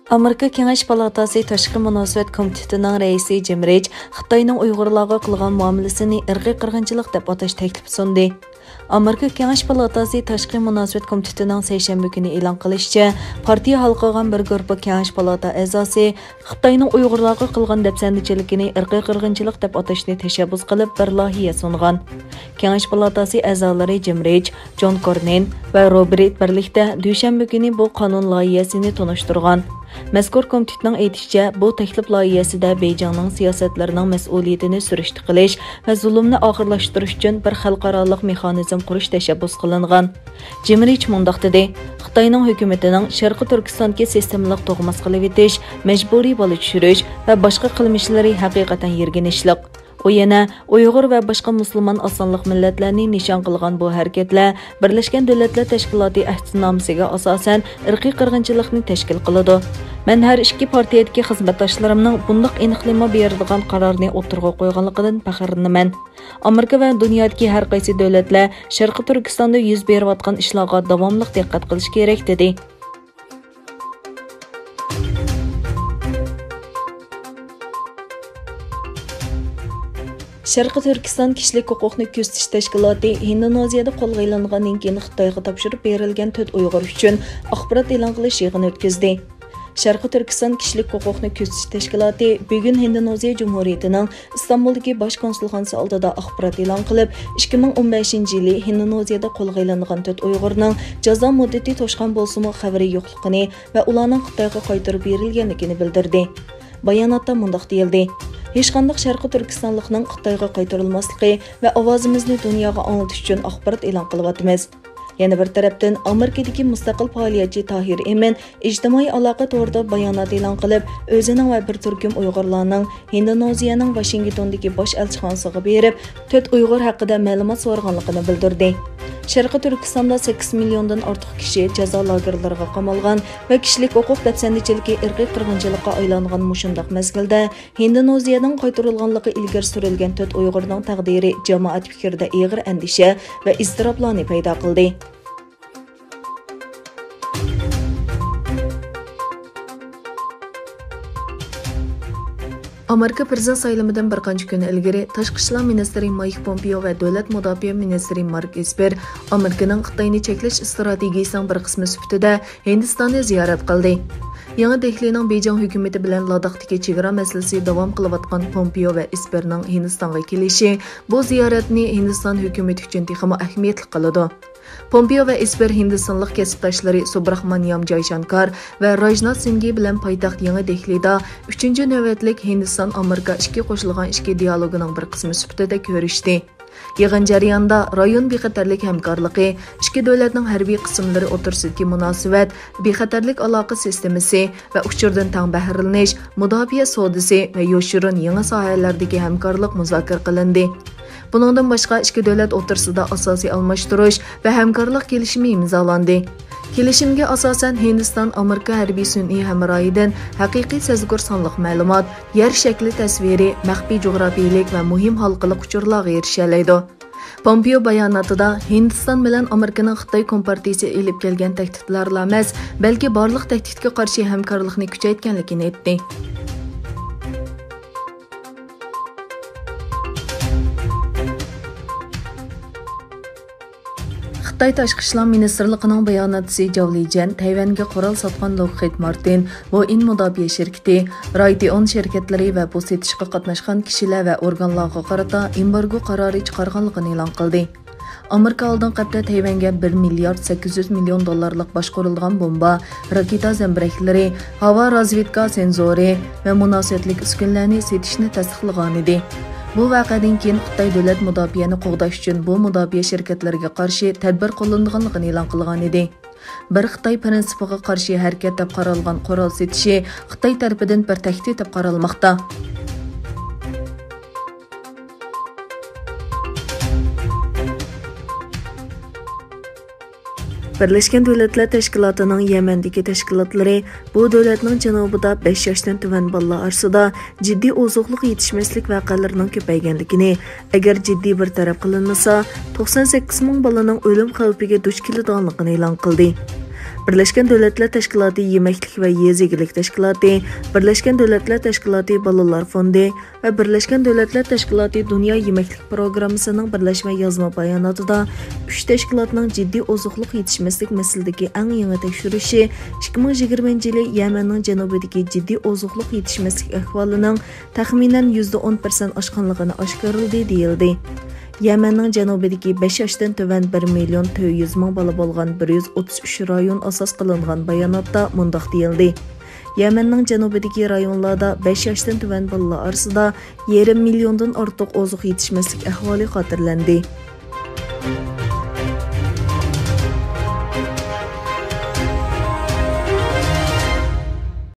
Amerika Kengash palatasi Tashqi munosabat komitetining raisi Jim Rich Xitoyning Uyg'urlarga qilgan muomalasini irqiy qirg'inchilik deb atash taklif sundi. Amerika Kengash palatasi Tashqi munosabat komitetining seshanba kuni e'lon qilishicha, partiya hal qilgan bir guruh Kengash palata a'zosi Xitoyning Uyg'urlarga qilgan dafsandichiligini irqiy qirg'inchilik deb atashni tashabbus qilib bir loyiha sungan. Kengash palatasi a'zolari Jim Rich, John Cornyn va Robert birlikda dushanba kuni bu qonun loyihasini tunishtirgan. Mazkur komitetning aytishicha, bu taklif loyihasida Beijingning siyosatlarining mas'uliyatini surishti qilish va zulmni oxirlashtirish uchun bir xalqaroliq mexanizm qurish tashabbus qilingan. Jim Rich mundaq dedi: Xitoyning hukumatining Sharqi Turkistondagi sistemalik to'g'mas qilib etish, majburiy bola tushirish va boshqa qilmishlari haqiqatan yerganishliq. U yana Uyg'ur va boshqa musulmon osonliq millatlarni nishon qilgan bu harakatlar Birlashgan Davlatlar Tashkiloti ahdnomasiga asosan irqiy qirg'inchilikni tashkil qiladi. Men har ikki partiyadagi xizmatdoshlarimning bundoq aniqlama beradigan qarorni o'tirg'a qo'yganligidan faxrlanaman. Amerika va dunyodagi har qaysi davlatlar Sharqi Turkistonda yuz berayotgan ishlarga davomli diqqat qilish kerak dedi. Sharqi Turkiston kishilik huquqni ko'zitish tashkiloti Indoneziyada qo'lga olingandan keyin Xitoyga topshirib berilgan 4 Uyg'ur uchun axborot e'lon qilish yig'ini o'tkazdi. Sharqi Turkiston kishilik huquqni ko'zitish tashkiloti bugun Indoneziya Jumhuriyatining Istanbuldagi bosh konsulxonasi oldida axborot e'lon qilib, 2015-yili Indoneziyada qo'lga olingan 4 Uyg'urning jazo muddati to'shqan bo'lsa-mu xabari yo'qligini va ularning Xitoyga qaytarib berilganligini bildirdi. Bayonotda mundaq deyildi: Hech qanday Sharqi Turkistonlikning Xitoyga qaytarilmasligi va ovozimizni dunyoga anglatish uchun axborot e'lon qilyapmiz. Yana bir tarafdan Amerikadagi mustaqil faoliyatchi Tahir Emin ijtimoiy aloqa to'g'rida bayonot e'lon qilib, o'zining va bir turkum Uyg'urlarning Indoneziyaning Washingtondagi bosh elchixonasiga berib, 4 Uyg'ur haqida ma'lumot so'raganligini bildirdi. Sharqi Turkistonda 8 milliondan ortiq kishi jazo lagerlariga qamalgan va kishilik huquq dafsandichiligi irqiy qirg'inchilikqa aylangan mushundaq mezgilda Indoneziyadan qaytarilganligi ilgari surilgan 4 Uyg'urning taqdiri jamoat fikrida og'ir andisha va iztiroblarni paydo qildi. Amerika prezident saylamidan bir qancha kun ilgari Tashqi ishlar ministri Mike Pompeo va davlat mudofaa ministri Mark Esper Amerikaning Xitoyni cheklash strategiyasining bir qismi sifatida Hindistonni ziyorat qildi. Yangi Dehlining Beijing hukumati bilan Ladakhdagi chegara masalasi davom qilayotgan Pompeo va Esperning Hindistonga kelishi bu ziyoratni Hindiston hukumati uchun texmo ahamiyatli qiladi. Pompeo va Esper Hindistonlik kasbdoshlari Subrahmanyam Jayshankar va Rajnath Singh bilan poytaxt Yangi Dehlida 3-navbatlik Hindiston-Amerika ishga qo'shilgan ishki dialogining bir qismi sifatida ko'rishdi. Yig'in jarayonida rayon bexatarlik hamkorligi, ikki davlatning harbiy qismlari o'rtasidagi munosabat, bexatarlik aloqa sistemasi va uchurdan tang bahralanish, mudofaa savdosi va yoshirin yangi sohalardagi hamkorlik muzokara qilindi. Buningdan boshqa ikki davlat o'rtasida asosiy almashtirish va hamkorlik kelishimi imzolandi. Kelishimga asosan Hindiston Amerika harbiy sun'iy hamrohidan haqiqiy sezgur sonliq ma'lumot, yer shakli tasviri, maxfiy jo'grafiyalik va muhim halqaliq uchurlarga erishalaydi. Pompeo bayonotida Hindiston bilan Amerikaning Xitoy kompartiyasi elib kelgan tahdidlarla emas, balki barliq tahdidga qarshi hamkorlikni kuchaytirganligini aytdi. Xitoy Tashqi ishlar ministrligining bayonotchisi Zhao Lijian Tayvanga qurol sotgan Lockheed Martin, Boeing mudofaa shirkati, Raytheon shirkatlari va bu setishga qatnashgan kishilar va organlarga qarata embargo qarori chiqarganligini e'lon qildi. Amerika oldin qatda Tayvanga 1 milliard 800 million dollarlik boshqarilgan bomba, raketa zambiraklari, havo razvedka senzori va munosabatlik uskunlarni setishni tasdiqlagan edi. Bu voqeadan keyin Xitoy davlat mudofaani qo'g'dash uchun bu mudofaa shirkatlariga qarshi tadbir qo'llanganligini e'lon qilgan edi. Bir Xitoy prinsipiga qarshi harakat deb qaralgan qurol setishi Xitoy tarafidan bir tahdid deb qaralmoqda. Birleşken Devletler Teşkilatı'nın Yemen'deki teşkilatları bu devletinin janubida 5 yaşdan tuvan balla arsida ciddi ozuqluq yetişmeslik vaqalarının köpayganligini, agar ciddi bir taraf qilinmasa 98 ming balaning o'lim xavfiga duch keladiganligini e'lon qildi. Birleşken Devletler Teşkilatı Yemeklik ve Yezigilik Teşkilatı, Birleşken Devletler Teşkilatı Balalar Fondi ve Birleşken Devletler Teşkilatı Dünya Yemeklik Programmasının birleşme yazma bayonotiда 3 teşkilatning ciddi ozuqliq yetishmaslik masaladagi eng yangi tekshirishi 2020 yili Yemenning janubidagi ciddi ozuqliq yetishmaslik ahvolining taxminan %10% oshganligini oshkorladi deyildi. Yemenning janubidagi 5 yoshdan tuvan 1.400.000 bola bo'lgan 133 rayon asos qilingan bayonotda mundaq deyildi. Yemenning janubidagi rayonlarda 5 yoshdan tuvan bolalar orasida 1,5 milliondan ortiq ozuq yetishmaslik ahvoli xotirlandi.